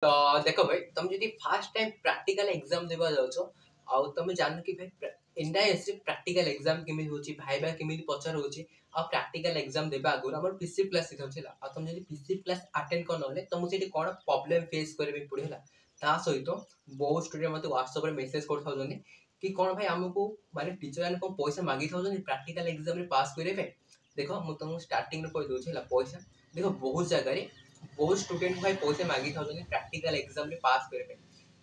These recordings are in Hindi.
तो देखो भाई तुम जब फास्ट टाइम प्रैक्टिकल एग्जाम देवा जाउछो आ तुम जान कि भाई इंडिया से प्रैक्टिकल एग्जाम केमी होची भाईबा केमी पचार होची आ प्रैक्टिकल एग्जाम देबा आगुर हमर पीसी प्लस सिखाउछला आ तुम जदी पीसी प्लस अटेंड कर नले तुम सेठी कोन प्रॉब्लम फेस करबे पड़ेला ता सहित बहुत स्टूडेंट मते व्हाट्सएप रे मेसेज करथाउ जने कि कोन भाई हमको माने टीचर आने को पैसा मांगी थाउ जने प्रैक्टिकल एग्जाम रे पास करेबे देखो मु तुमको स्टार्टिंग रे कोइ दोछला पैसा देखो बहुत जगह रे बहुत स्टूडेंट भाई पैसे मांगी था प्रैक्टिकल एग्जाम रे पास करबे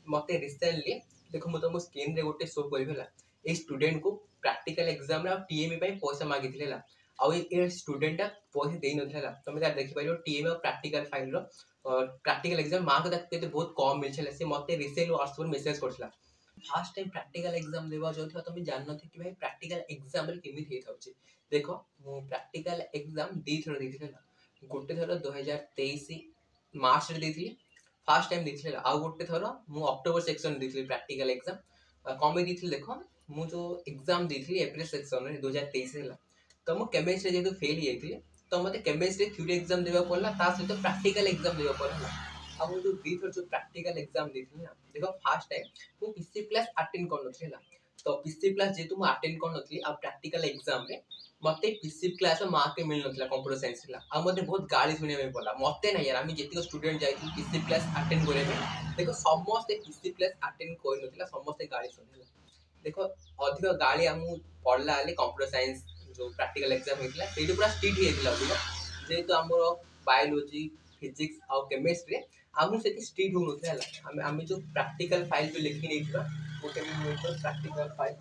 मते रिसेंटली देखो मु तुमको स्क्रीन रे गोटे शो करबेला ए स्टूडेंट को प्रैक्टिकल एग्जाम रे टीएमए पे पैसा मांगी थिलेला आ ए स्टूडेंट पैसा देई नथिला तुम जा देखि पाइलो टीएमए और प्रैक्टिकल फाइल रो प्रैक्टिकल एग्जाम मार्क देखते बहुत कम मिलछला से मते रिसेंटली व्हाट्सएप पर मेसेज करछला फर्स्ट टाइम प्रैक्टिकल एग्जाम देबा जोथि तुम जान नथि कि भाई प्रैक्टिकल एग्जाम रे केमि हे थाउची देखो मु प्रैक्टिकल एग्जाम दी थरो देथिला गोटे थर 2023 मार्च रे देथिली फर्स्ट टाइम देथिले आ गोटे थर मु अक्टोबर सेक्शन देथिली प्रैक्टिकल एग्जाम कमे देथिली देखो मु जो एग्जाम देथिली अप्रैल सेक्शन रे 2023 हेला तो मु केमिस्ट्री जेतु फेल ही जाइथिले तो मते केमिस्ट्री थ्योरी एग्जाम देबा पड़ला ता सहित प्रैक्टिकल एग्जाम देबा पड़ला अब मु जो दी थर जो प्रैक्टिकल एग्जाम देथिली ना देखो फर्स्ट टाइम मु पीसी प्लस अटेंड कर नथिला तो पीसी प्लस जेतु मु अटेंड कर नथली आ प्रैक्टिकल एग्जाम रे मते पीसी क्लास में मार्क मिल नथला कंप्यूटर साइंस ला आ मते बहुत गाली सुने में पड़ला मते ना यार हम जेतिक स्टूडेंट जाइथि पीसी क्लास अटेंड करे देखो समस्त पीसी क्लास अटेंड कोइ नथला समस्त गाली सुनेला देखो अधिक गाली हम पड़ला आले कंप्यूटर साइंस जो प्रैक्टिकल एग्जाम हेतला सेही पूरा स्ट्रिक्ट हेतला अधिक जेतु हमरो बायोलॉजी फिजिक्स आ केमिस्ट्री हम सेति स्ट्रिक्ट हो नथला हम जो प्रैक्टिकल फाइल जो लिखि नेथला ओटे में प्रैक्टिकल फाइल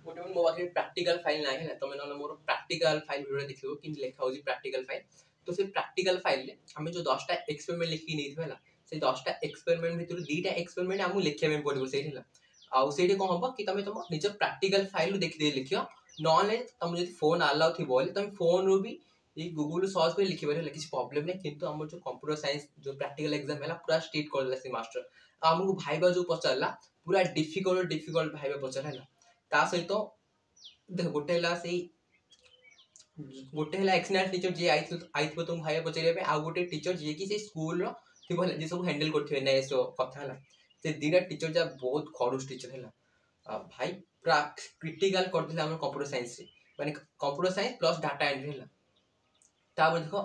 गोटे मो पाखे प्रैक्टिकल फाइल ना है तुम ना मोर प्रैक्टिकल फाइल वीडियो देखियो कि लेखा होजी प्रैक्टिकल फाइल तो से प्रैक्टिकल फाइल ले हमें जो 10टा एक्सपेरिमेंट लिखि नै थला से 10टा एक्सपेरिमेंट भितर 2टा एक्सपेरिमेंट हम लिखिया में पड़बो सेठिला आ सेठी कोन हबो कि तुम तुम निज प्रैक्टिकल फाइल देखि दे लिखियो नॉले तुम जदि फोन अलाउ थी बोले तुम फोन रो भी ये गूगल सर्च कर लिखि बारे किसी प्रॉब्लम नहीं किंतु हमर जो कंप्यूटर साइंस जो प्रैक्टिकल एग्जाम हैला पूरा स्ट्रिक्ट कर देला से मास्टर हमको भाईबा जो पचरला पूरा डिफिकल्ट भाईबा पचरला ता सहित देख गोटे एक्सटर्नल टीचर जे आइथबो तुम भाई पचरिया पे आ गोटे टीचर जे कि से स्कूल रो थिबो जे सब हैंडल करथिबे नै सो कथा हला से दीटा टीचर जा बहुत खरुस टीचर हला भाई पूरा क्रिटिकल कर दिला हमर कंप्यूटर साइंस रे माने computer science plus data entry हला ताबो देखो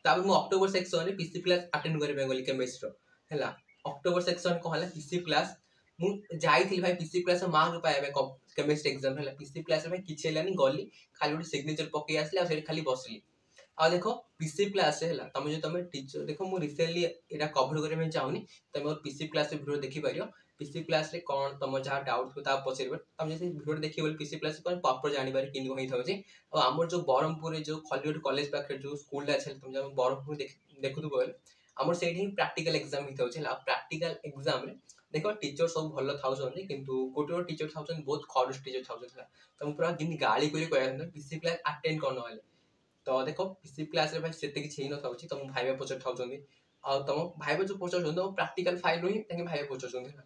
ताबो मु अक्टोबर सेक्शन रे पीसी क्लास अटेंड करबे गली केमिस्ट्री हला अक्टोबर सेक्शन को हला पीसी क्लास मु जाइथिल भाई पीसी क्लास मार्क पाएबे केमिस्ट्री एग्जाम हला पीसी क्लास में किछ हेलानी गली खाली गोटे सिग्नेचर पके आसले आ सेठी खाली बसली आ देखो पीसी क्लास हेला तुम टीचर देखो मु रिसेंटली एटा कवर करे में चाहूनी तुम मोर पीसी क्लास वीडियो देखि पारियो पीसी क्लास रे कोन तुम जहा डाउट हो ता पचरबे तुम जे वीडियो देखि बोल पीसी क्लास कोन प्रॉपर जानि बारे किन होई थाउची आ हमर जो बरहमपुर रे जो खलीगढ़ कॉलेज पाखे जो स्कूल ला छै तुम जे बरहमपुर देखु बोल हमर सेठी प्रैक्टिकल एग्जाम ही थाउची प्रैक्टिकल एग्जाम रे देखो टीचर सब भल थाउछन किंतु गोटे टीचर थाउछन बहुत खरुस टीचर थाउछन तुम पूरा दिन गाली करी कहन पीसी क्लास अटेंड करन वाले तो देखो पीसी क्लास रे भाई सेते कि छै न थाउची तुम भाईबा पचर थाउछन आ तुम भाईबा जो पचर छन प्रैक्टिकल फाइल रो ही तंगे भाईबा पचर छन